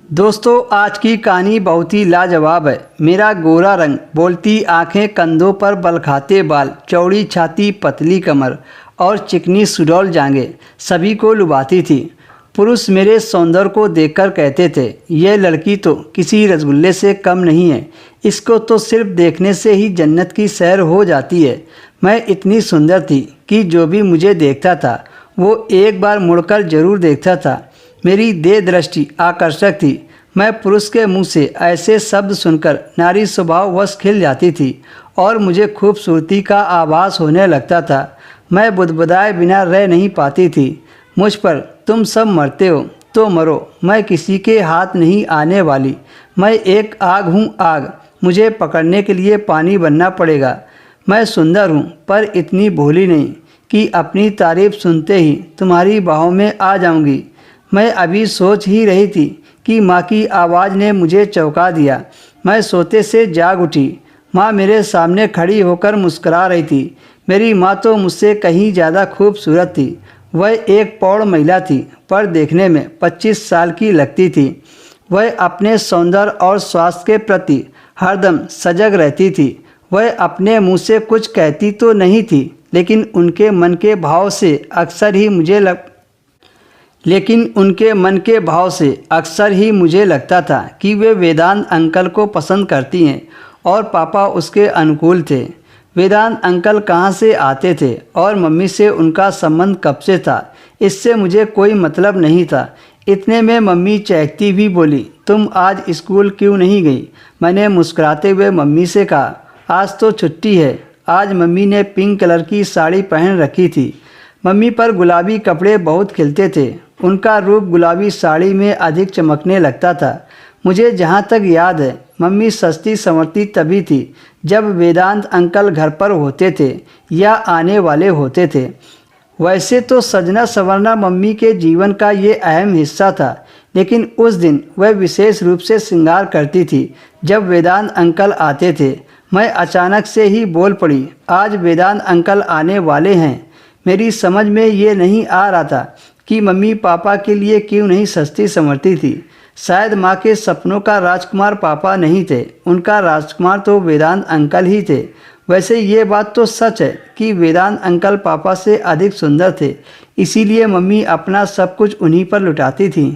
दोस्तों, आज की कहानी बहुत ही लाजवाब है। मेरा गोरा रंग, बोलती आंखें, कंधों पर बल खाते बाल, चौड़ी छाती, पतली कमर और चिकनी सुडौल जांघें सभी को लुभाती थी। पुरुष मेरे सौंदर्य को देखकर कहते थे, यह लड़की तो किसी रसगुल्ले से कम नहीं है, इसको तो सिर्फ देखने से ही जन्नत की सैर हो जाती है। मैं इतनी सुंदर थी कि जो भी मुझे देखता था वो एक बार मुड़कर जरूर देखता था। मेरी देह दृष्टि आकर्षक थी। मैं पुरुष के मुंह से ऐसे शब्द सुनकर नारी स्वभाव वश खिल जाती थी और मुझे खूबसूरती का आभास होने लगता था। मैं बुदबुदाए बिना रह नहीं पाती थी। मुझ पर तुम सब मरते हो तो मरो, मैं किसी के हाथ नहीं आने वाली। मैं एक आग हूँ, आग, मुझे पकड़ने के लिए पानी बनना पड़ेगा। मैं सुंदर हूँ पर इतनी भोली नहीं कि अपनी तारीफ सुनते ही तुम्हारी बाहों में आ जाऊंगी। मैं अभी सोच ही रही थी कि माँ की आवाज़ ने मुझे चौंका दिया। मैं सोते से जाग उठी। माँ मेरे सामने खड़ी होकर मुस्कुरा रही थी। मेरी माँ तो मुझसे कहीं ज़्यादा खूबसूरत थी। वह एक प्रौढ़ महिला थी पर देखने में 25 साल की लगती थी। वह अपने सौंदर्य और स्वास्थ्य के प्रति हरदम सजग रहती थी। वह अपने मुँह से कुछ कहती तो नहीं थी, लेकिन उनके मन के भाव से अक्सर ही मुझे लगता था कि वे वेदांत अंकल को पसंद करती हैं और पापा उसके अनुकूल थे। वेदांत अंकल कहाँ से आते थे और मम्मी से उनका संबंध कब से था, इससे मुझे कोई मतलब नहीं था। इतने में मम्मी चहकती हुई बोली, तुम आज स्कूल क्यों नहीं गई? मैंने मुस्कुराते हुए मम्मी से कहा, आज तो छुट्टी है। आज मम्मी ने पिंक कलर की साड़ी पहन रखी थी। मम्मी पर गुलाबी कपड़े बहुत खिलते थे। उनका रूप गुलाबी साड़ी में अधिक चमकने लगता था। मुझे जहाँ तक याद है, मम्मी सस्ती संवरती तभी थी जब वेदांत अंकल घर पर होते थे या आने वाले होते थे। वैसे तो सजना संवरना मम्मी के जीवन का ये अहम हिस्सा था, लेकिन उस दिन वह विशेष रूप से श्रृंगार करती थी जब वेदांत अंकल आते थे। मैं अचानक से ही बोल पड़ी, आज वेदांत अंकल आने वाले हैं। मेरी समझ में ये नहीं आ रहा था कि मम्मी पापा के लिए क्यों नहीं सस्ती संवरती थी। शायद माँ के सपनों का राजकुमार पापा नहीं थे, उनका राजकुमार तो वेदांत अंकल ही थे। वैसे ये बात तो सच है कि वेदांत अंकल पापा से अधिक सुंदर थे, इसीलिए मम्मी अपना सब कुछ उन्हीं पर लुटाती थी।